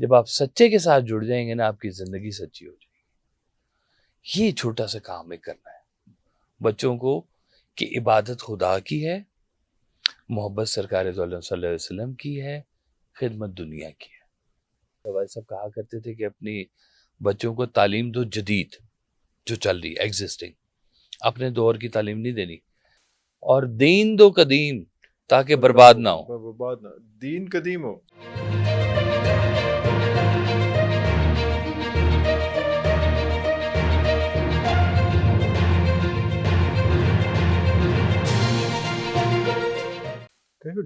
جب آپ سچے کے ساتھ جڑ جائیں گے نا آپ کی زندگی سچی ہو جائے گی. یہ چھوٹا سا کام ہے کرنا ہے بچوں کو کہ عبادت خدا کی ہے, محبت سرکار دو عالم صلی اللہ علیہ وسلم کی ہے, خدمت دنیا کی ہے. بھائی صاحب کہا کرتے تھے کہ اپنی بچوں کو تعلیم دو جدید جو چل رہی ہے ایگزسٹنگ, اپنے دور کی تعلیم نہیں دینی, اور دین دو قدیم تاکہ برباد نہ ہو. برباد نہ, دین قدیم ہو.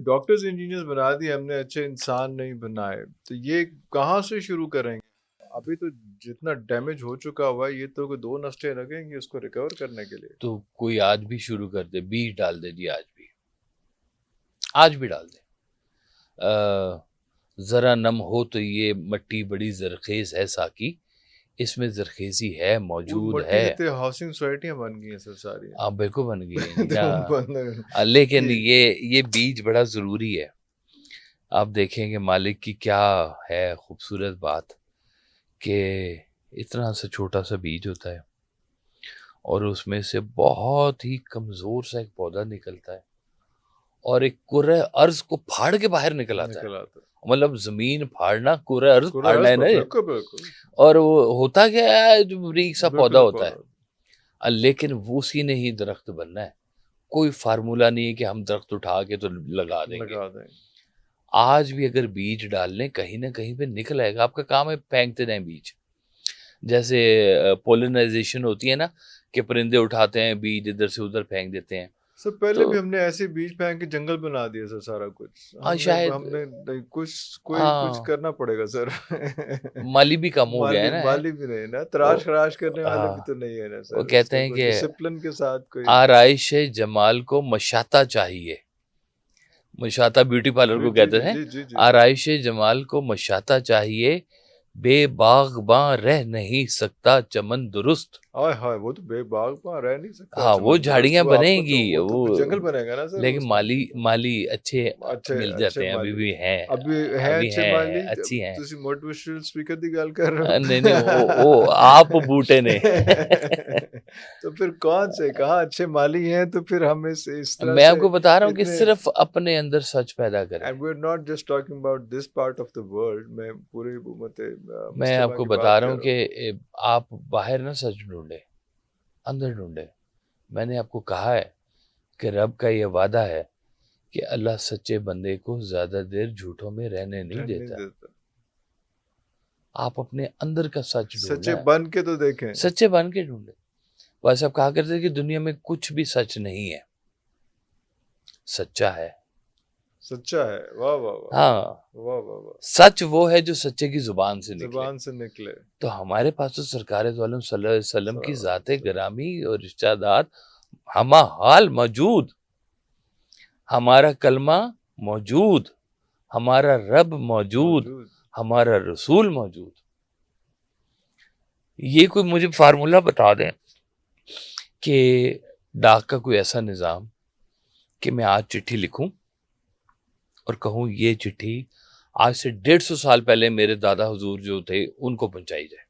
ڈاکٹرز انجینئرز بنا دیے ہم نے, اچھے انسان نہیں بنائے, تو یہ کہاں سے شروع کریں گے؟ ابھی تو جتنا ڈیمیج ہو چکا ہوا ہے یہ تو 2 نسلیں لگیں گی اس کو ریکور کرنے کے لیے. تو کوئی آج بھی شروع کر دے, بیج ڈال دے جی, آج بھی ڈال دے. ذرا نم ہو تو یہ مٹی بڑی زرخیز ہے ساکی, اس میں زرخیزی ہے, موجود ہے. ہاؤسنگ سوسائٹیاں بن گئی ہیں سر ساری. آپ بالکل بن گئی, لیکن یہ بیج بڑا ضروری ہے. آپ دیکھیں کہ مالک کی کیا ہے خوبصورت بات کہ اتنا سا چھوٹا سا بیج ہوتا ہے اور اس میں سے بہت ہی کمزور سا ایک پودا نکلتا ہے اور ایک کرۂ ارض کو پھاڑ کے باہر نکل آتا ہے. مطلب زمین پھاڑنا, کرۂ ارض پھاڑنا ہے نا. اور وہ ہوتا کیا ہے, جو باریک سا پودا ہوتا ہے, لیکن وہ اسی نے ہی درخت بننا ہے. کوئی فارمولا نہیں ہے کہ ہم درخت اٹھا کے تو لگا دیں گے. آج بھی اگر بیج ڈال لیں کہیں نہ کہیں پہ نکل آئے گا. آپ کا کام ہے پھینکتے رہیں بیج, جیسے پولنائزیشن ہوتی ہے نا کہ پرندے اٹھاتے ہیں بیج ادھر سے ادھر پھینک دیتے ہیں. سر پہلے بھی ہم نے ایسے بیج پھینک کے جنگل بنا دیا سر سارا کچھ. شاید ہم نے کچھ کرنا پڑے گا سر. مالی بھی کم ہو گیا ہے نا, مالی بھی نہیں نا, تراش خراش کرنے والے بھی تو نہیں ہے نا سر. وہ کہتے ہیں کہ ڈسپلن کے ساتھ کوئی آرائش جمال کو مشاطہ چاہیے. مشاطہ بیوٹی پارلر کو کہتے ہیں. آرائش جمال کو مشاطہ چاہیے, بے باغباں رہ نہیں سکتا چمن درست. وہ تو بے باغباں رہ نہیں سکتا. ہاں وہ جھاڑیاں بنیں گی, وہ جنگل بنے گا نا سر. لیکن مالی اچھے مل جاتے ہیں, ابھی بھی ہیں, ابھی ہیں اچھے مالی, اچھی ہیں. تسی موٹیویشنل اسپیکر دی گل کر رہے ہو. نہیں وہ آپ بوٹے نے. تو پھر کون سے کہاں اچھے مالی ہیں, تو پھر ہم اس طرح میں آپ کو بتا رہا ہوں کہ صرف اپنے اندر سچ پیدا کریں. And we're not just talking about this part of the world. میں پوری امت میں آپ کو بتا رہا ہوں کہ آپ باہر نہ سچ ڈھونڈے, اندر ڈھونڈے. میں نے آپ کو کہا ہے کہ رب کا یہ وعدہ ہے کہ اللہ سچے بندے کو زیادہ دیر جھوٹوں میں رہنے نہیں دیتا. آپ اپنے اندر کا سچ ڈھونڈیں, سچے بن کے تو دیکھیں, سچے بن کے ڈھونڈیں. بس آپ کہا کرتے کہ دنیا میں کچھ بھی سچ نہیں ہے, سچا ہے. سچا ہے. واہ واہ واہ. ہاں واہ واہ واہ. سچ وہ ہے جو سچے کی زبان سے نکلے. تو ہمارے پاس تو سرکار دو عالم صلی اللہ علیہ وسلم کی ذات گرامی اور رشتہ دار ہمہ حال موجود, ہمارا کلمہ موجود, ہمارا رب موجود, ہمارا رسول موجود. یہ کوئی مجھے فارمولا بتا دیں کہ ڈاک کا کوئی ایسا نظام کہ میں آج چٹھی لکھوں اور کہوں یہ چٹھی آج سے 150 سال پہلے میرے دادا حضور جو تھے ان کو پہنچائی جائے.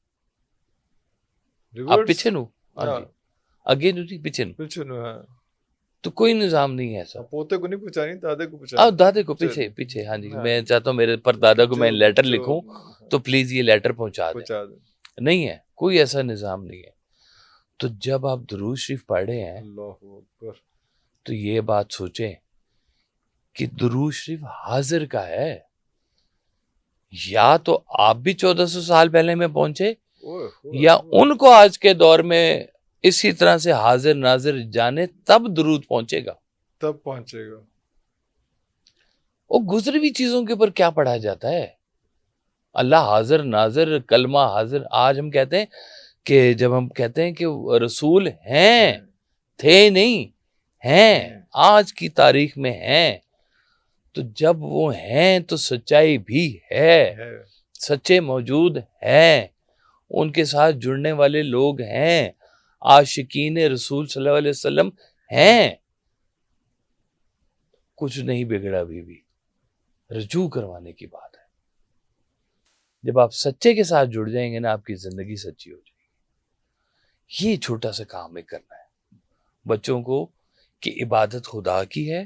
آپ پیچھے نو, ہاں جی آگے نو تھی پیچھے نو, تو کوئی نظام نہیں ہے ایسا. پوتے کو نہیں پہنچانی, دادے کو پہنچانی. دادے کو پیچھے ہاں جی. میں چاہتا ہوں میرے پر دادا کو میں لیٹر لکھوں تو پلیز یہ لیٹر پہنچا دیں. نہیں ہے, کوئی ایسا نظام نہیں ہے. تو جب آپ درود شریف پڑھ رہے ہیں تو یہ بات سوچیں کہ درود شریف حاضر کا ہے, یا تو آپ بھی 1400 سال پہلے میں پہنچے یا ان کو آج کے دور میں اسی طرح سے حاضر ناظر جانے تب درود پہنچے گا. وہ گزری ہوئی چیزوں کے اوپر کیا پڑھا جاتا ہے؟ اللہ حاضر ناظر, کلمہ حاضر. آج ہم کہتے ہیں کہ جب ہم کہتے ہیں کہ رسول ہیں, تھے نہیں ہیں, آج کی تاریخ میں ہیں, تو جب وہ ہیں تو سچائی بھی ہے, سچے موجود ہیں, ان کے ساتھ جڑنے والے لوگ ہیں, عاشقین رسول صلی اللہ علیہ وسلم ہیں. کچھ نہیں بگڑا, بھی رجوع کروانے کی بات ہے. جب آپ سچے کے ساتھ جڑ جائیں گے نا آپ کی زندگی سچی ہو جائے گی. یہ چھوٹا سا کام ایک کرنا ہے بچوں کو کہ عبادت خدا کی ہے,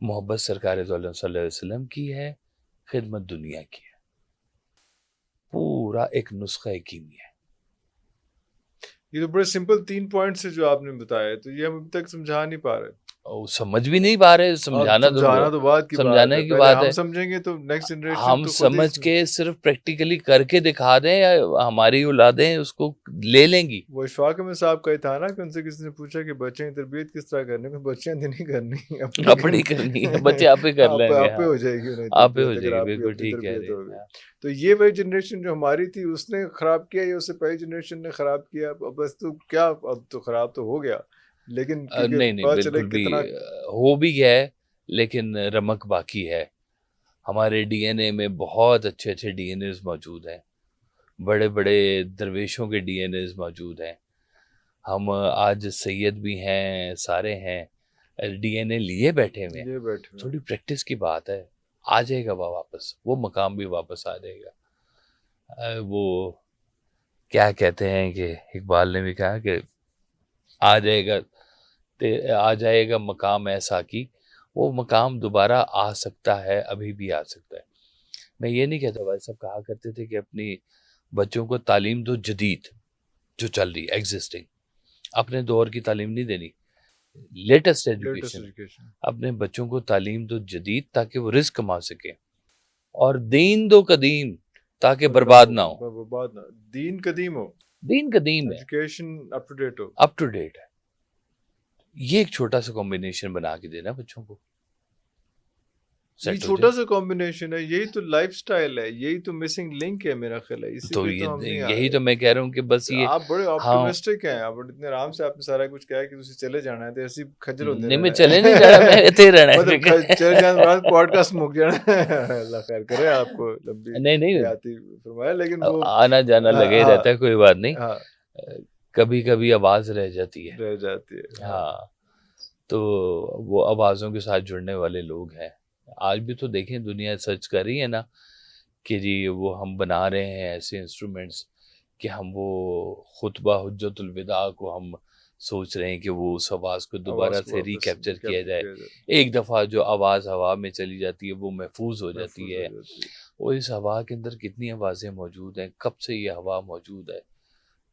محبت سرکار دو عالم صلی اللہ علیہ وسلم کی ہے, خدمت دنیا کی ہے. پورا ایک نسخہ کیمی ہے. یہ تو بڑے سمپل 3 پوائنٹس جو آپ نے بتائے, تو یہ ہم ابھی تک سمجھا نہیں پا رہے. اور سمجھ بھی نہیں پا رہے, سمجھانا تو بات کی بات سمجھانے ہے. کی پہلے بات ہم ہے. سمجھیں گے تو نیکسٹ جنریشن ہم تو خود ہی سمجھ کے صرف پریکٹیکلی کر کے دکھا دیں یا ہماری اولادیں اس کو لے لیں گی. وہ اشفاق احمد صاحب کا ہی تھا نا کہ ان سے کسی نے پوچھا کہ بچوں کی تربیت کس طرح کرنی ہے, بچیاں تو نہیں کرنی, اپنی کرنی ہے, بچے آپ ہی کر لیں گے. آپ پہ ہو جائے گی, آپ ہی ہو جائے گی, بالکل ٹھیک کہہ رہے ہیں. تو یہ وہی جنریشن جو ہماری تھی اس نے خراب کیا یا اس سے پہلی جنریشن نے خراب کیا؟ بس تو کیا, اب تو خراب تو ہو گیا, لیکن نہیں بالکل بھی ہو بھی گیا ہے, لیکن رمق باقی ہے. ہمارے ڈی این اے میں بہت اچھے اچھے ڈی این ایز موجود ہیں, بڑے بڑے درویشوں کے ڈی این ایز موجود ہیں. ہم آج سید بھی ہیں, سارے ہیں, ڈی این اے لیے بیٹھے ہوئے ہیں. تھوڑی پریکٹس کی بات ہے, آ جائے گا واپس, وہ مقام بھی واپس آ جائے گا. وہ کیا کہتے ہیں کہ اقبال نے بھی کہا کہ آ جائے گا مقام ایسا کی, وہ مقام دوبارہ آ سکتا ہے, ابھی بھی آ سکتا ہے. میں یہ نہیں کہتا, بھائی صاحب کہا کرتے تھے کہ اپنی بچوں کو تعلیم دو جدید جو چل رہی ہے ایگزسٹنگ, اپنے دور کی تعلیم نہیں دینی, لیٹسٹ ایجوکیشن. اپنے بچوں کو تعلیم دو جدید تاکہ وہ رزق کما سکیں, اور دین دو قدیم تاکہ برباد نہ ہو. دین قدیم ہو, دین قدیم ہے, ایجوکیشن اپ ٹو ڈیٹ ہو, اپ ٹو ڈیٹ ہے. یہ ایک چھوٹا سا کمبینیشن بنا کے دینا بچوں کو. یہ چھوٹا سا کمبینیشن ہے, یہی تو لائف سٹائل ہے, یہی تو مسنگ لنک ہے میرا خیال ہے. تو یہی تو میں کہہ رہا ہوں کہ بس یہ آپ بڑے آپٹیمسٹک ہیں, آپ اتنے آرام سے آپ نے سارا کچھ کہا کہ تسی چلے جانا ہے, تو ایسی کھجل ہوتے نہیں, میں چلے نہیں جا رہا, میں اتنے رہنا ہے. مطلب چلے جانے کے بعد پوڈ کاسٹ مک جانا ہے. اللہ خیر کرے آپ کو, لمبی نہیں فرمایا, لیکن وہ آنا جانا لگے رہتا ہے, کوئی بات نہیں. کبھی کبھی آواز رہ جاتی ہے. ہاں, تو وہ آوازوں کے ساتھ جڑنے والے لوگ ہیں. آج بھی تو دیکھیں دنیا سرچ کر رہی ہے نا کہ جی وہ ہم بنا رہے ہیں ایسے انسٹرومنٹس کہ ہم وہ خطبہ حجت الوداع کو ہم سوچ رہے ہیں کہ وہ اس آواز کو دوبارہ سے ریکیپچر کیا جائے. ایک دفعہ جو آواز ہوا میں چلی جاتی ہے وہ محفوظ ہو جاتی ہے. وہ اس ہوا کے اندر کتنی آوازیں موجود ہیں, کب سے یہ ہوا موجود ہے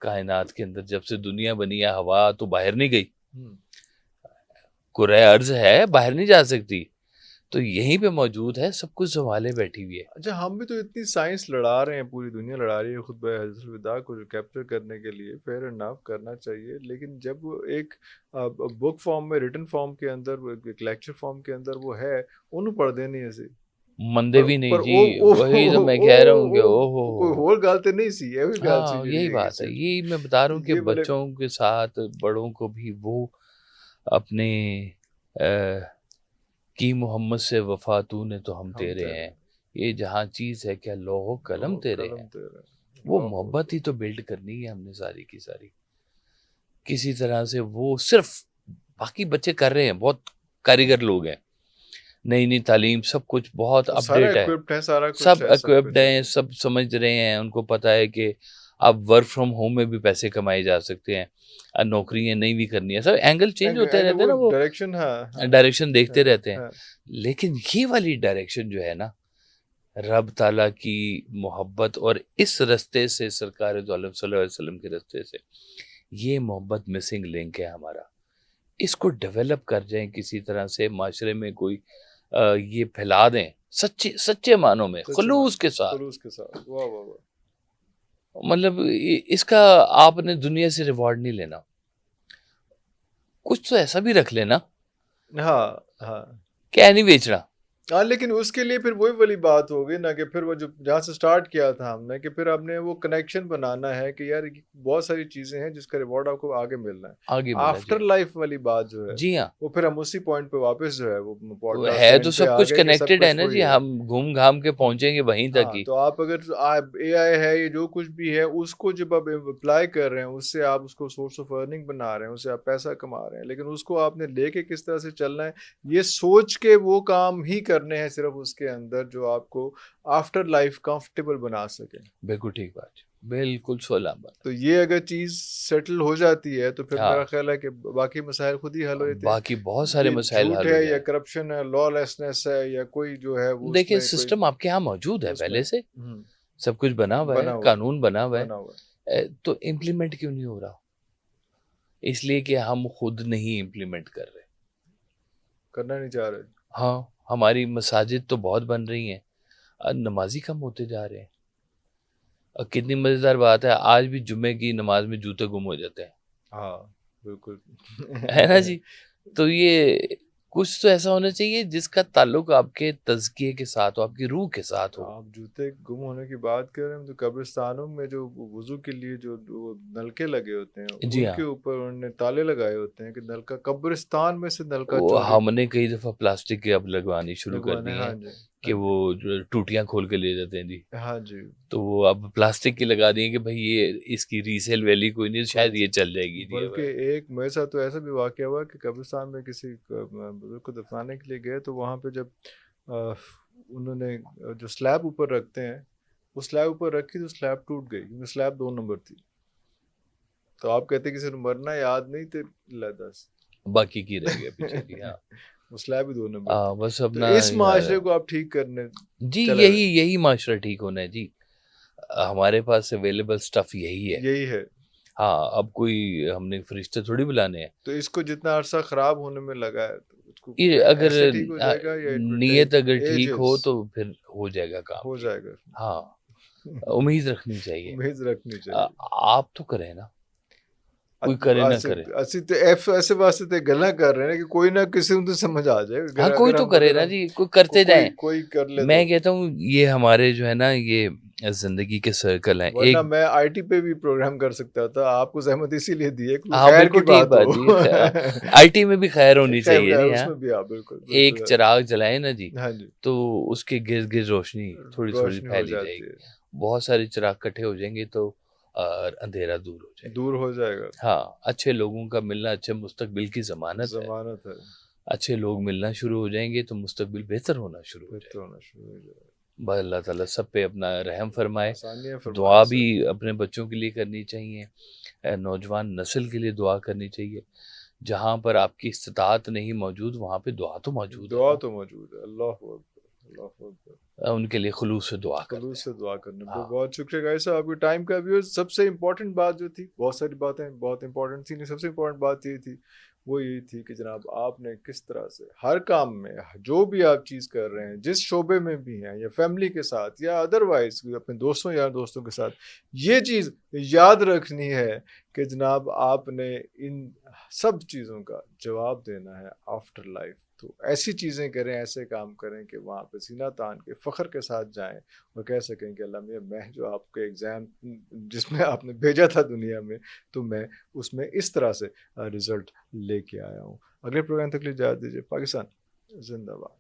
کائنات کے اندر, جب سے دنیا بنی ہے ہوا تو باہر نہیں گئی, کرۂ ارض ہے, باہر نہیں جا سکتی, تو یہیں پہ موجود ہے, سب کچھ سنبھالے بیٹھی ہوئی ہے. اچھا, ہم بھی تو اتنی سائنس لڑا رہے ہیں, پوری دنیا لڑا رہی ہے خطبہ حجۃ الوداع کو کیپچر کرنے کے لیے. فیئر انف کرنا چاہیے, لیکن جب ایک بک فارم میں, ریٹن فارم کے اندر, ایک لیکچر فارم کے اندر وہ ہے, انہوں پڑھ دینی ایسے مندے بھی نہیں جی, وہی تو میں کہہ رہا ہوں کہ کوئی اور گال تو نہیں سی. ہاں یہی بات ہے, یہی میں بتا رہا ہوں کہ بچوں کے ساتھ بڑوں کو بھی وہ اپنے کی محمد سے وفا تو نے تو ہم تیرے ہیں, یہ جہاں چیز ہے کیا لوح و قلم تیرے ہیں, وہ محبت ہی تو بلڈ کرنی ہے ہم نے ساری کی ساری کسی طرح سے. وہ صرف باقی بچے کر رہے ہیں, بہت کاریگر لوگ ہیں, نئی نئی تعلیم سب کچھ بہت اپڈیٹ ہے, سب اکوپڈ ہیں, سب سمجھ رہے ہیں, ان کو پتا ہے کہ اب ورک فرام ہوم میں بھی پیسے کمائے جا سکتے ہیں, نوکریاں نہیں بھی کرنی ہے, سب اینگل چینج ہوتے رہتے ہیں نا, وہ ڈائریکشن دیکھتے رہتے ہیں. لیکن یہ والی ڈائریکشن جو ہے نا, رب تعالیٰ کی محبت اور اس رستے سے, سرکار دو عالم صلی اللہ علیہ وسلم کے رستے سے, یہ محبت مسنگ لنک ہے ہمارا. اس کو ڈیولپ کر جائیں کسی طرح سے, معاشرے میں کوئی یہ پھیلا دیں سچے معنوں میں, خلوص کے ساتھ. مطلب اس کا آپ نے دنیا سے ریوارڈ نہیں لینا, کچھ تو ایسا بھی رکھ لینا. ہاں کیا نہیں بیچنا. ہاں, لیکن اس کے لیے پھر وہی والی بات ہوگی نا کہ پھر وہ جو جہاں سے سٹارٹ کیا تھا ہم نے, کہ پھر آپ نے وہ کنیکشن بنانا ہے کہ یار بہت ساری چیزیں ہیں جس کا ریوارڈ آپ کو آگے ملنا ہے, آفٹر لائف والی بات جو ہے. جی ہاں, وہ پھر ہم اسی پوائنٹ پہ واپس جو ہے وہ ہے تو سب کچھ کنیکٹڈ ہے نا جی, ہم گھوم گھام کے پہنچیں گے وہیں تک ہی. تو آپ اگر اے آئی ہے, یہ جو کچھ بھی ہے, اس کو جب آپ اپلائی کر رہے ہیں, اس سے آپ اس کو سورس آف ارننگ بنا رہے ہیں, اس سے آپ پیسہ کما رہے ہیں, لیکن اس کو آپ نے لے کے کس طرح سے چلنا ہے, یہ سوچ کے وہ کام ہی کر کرنے ہیں صرف اس کے اندر جو آپ کو آفٹر لائف کمفرٹیبل بنا سکیں. بالکل ٹھیک بات، بالکل سولام بات. تو یہ اگر چیز سیٹل ہو جاتی ہے تو پھر میرا خیال ہے کہ باقی مسائل خود ہی حل ہو جاتے ہیں. باقی بہت سارے مسائل جھوٹ حل ہے ہو یا جائیں. کرپشن ہے، لا لیسنس ہے، یا کوئی جو ہے وہ دیکھیں سسٹم آپ کے یہاں موجود ہے پہلے سے، سب کچھ بنا ہوا ہے، قانون بنا ہوا ہے، تو امپلیمنٹ کیوں نہیں ہو رہا؟ اس لیے کہ ہم خود نہیں امپلیمنٹ کر رہے، کرنا نہیں چاہ رہے. ہاں ہماری مساجد تو بہت بن رہی ہیں، نمازی کم ہوتے جا رہے ہیں. کتنی مزیدار بات ہے، آج بھی جمعے کی نماز میں جوتے گم ہو جاتے ہیں. ہاں بالکل ہے نا جی. تو یہ کچھ تو ایسا ہونا چاہیے جس کا تعلق آپ کے تزکیے کے ساتھ ہو، آپ کی روح کے ساتھ ہو. آپ جوتے گم ہونے کی بات کر رہے ہیں تو قبرستانوں میں جو وضو کے لیے جو نلکے لگے ہوتے ہیں جی ان ہاں، کے اوپر انہوں نے تالے لگائے ہوتے ہیں کہ نلکا قبرستان میں سے نلکا وہ چوری ہم نے کئی دفعہ پلاسٹک کے اب لگوانی شروع کر لگوانے. دی ہاں ہیں جی کہ وہ ٹوٹیاں کھول کے لے جاتے ہیں جی. ہاں جی. تو وہ اب پلاسٹک کی لگا دی ہیں کہ بھائی یہ اس کی ریسیل ویلی کوئی نہیں، شاید یہ چل جائے گی. بلکہ ایک میرے ساتھ تو ایسا بھی واقعہ ہوا کہ قبرستان میں کسی بزرگ کو دفنانے کے لیے گئے تو وہاں پہ جب انہوں نے جو سلیب اوپر رکھتے ہیں وہ سلیب اوپر رکھی تو سلیب ٹوٹ گئی کیونکہ سلیب 2 نمبر تھی. تو آپ کہتے ہیں کسی نے مرنا یاد نہیں تو لدس باقی کی رہ گیا پیچھے جی. ہاں وہ سلیب بھی 2 نمبر بس تو اپنا اس معاشرے کو آپ ٹھیک کرنے جی یہی معاشرہ ٹھیک ہونا ہے جی. ہمارے پاس اویلیبل سٹف یہی ہے. ہاں اب کوئی ہم نے فرشتے تھوڑی بلانے ہیں. تو اس کو جتنا عرصہ خراب ہونے میں لگا ہے تو اگر ٹھیک ہو جائے گا یا نیت اگر ٹھیک ہو تو پھر ہو جائے گا کام. ہو جائے گا. ہاں امید رکھنی چاہیے. امید رکھنی چاہیے. آپ تو کریں نا، کوئی کرے نہ کرے. اسی تو ایسے واسطے تے گلا کر رہے ہیں کہ کوئی نہ کسی کو تو سمجھ آ جائے. ہاں کوئی تو کرے نا جی، کوئی کرتے جائیں. کوئی کر لے. میں کہتا ہوں یہ ہمارے جو ہے نا یہ زندگی کے سرکل ہیں. ورنہ میں آئی ٹی پہ بھی پروگرام کر سکتا تھا، آپ کو زحمت اسی لیے دی ہے کہ ہاں بالکل ٹھیک بات جی. آئی ٹی میں بھی خیر ہونی چاہیے جی. اس میں بھی آپ بالکل ایک چراغ جلائے نا جی ہاں جی تو اس کے گرد گرد روشنی تھوڑی تھوڑی پھیلی جائے گی. بہت سارے چراغ کٹھے ہو جائیں گے تو اندھیرا دور ہو جائے گا. ہاں اچھے لوگوں کا ملنا اچھے مستقبل کی ضمانت ہے. اچھے لوگ ملنا شروع ہو جائیں گے تو مستقبل بہتر ہونا شروع ہو جائے گا. اللہ تعالیٰ سب پہ اپنا رحم فرمائے. دعا بھی اپنے بچوں کے لیے کرنی چاہیے، نوجوان نسل کے لیے دعا کرنی چاہیے. جہاں پر آپ کی استطاعت نہیں موجود وہاں پہ دعا تو موجود ہے. اللہ ان کے لیے خلوص سے دعا کرنا. بہت شکریہ گائز صاحب آپ کے ٹائم کا. بھی سب سے امپورٹنٹ بات جو تھی، بہت ساری باتیں بہت امپورٹنٹ تھی، سب سے امپورٹنٹ بات یہ تھی وہ یہی تھی کہ جناب آپ نے کس طرح سے ہر کام میں جو بھی آپ چیز کر رہے ہیں، جس شعبے میں بھی ہیں، یا فیملی کے ساتھ یا ادروائز اپنے دوستوں یا دوستوں کے ساتھ، یہ چیز یاد رکھنی ہے کہ جناب آپ نے ان سب چیزوں کا جواب دینا ہے آفٹر لائف. تو ایسی چیزیں کریں، ایسے کام کریں کہ وہاں پہ سینہ تان کے فخر کے ساتھ جائیں اور کہہ سکیں کہ اللہ میاں میں جو آپ کے ایگزام جس میں آپ نے بھیجا تھا دنیا میں تو میں اس میں اس طرح سے رزلٹ لے کے آیا ہوں. اگلے پروگرام تک لیے اجازت دیجیے. پاکستان زندہ باد.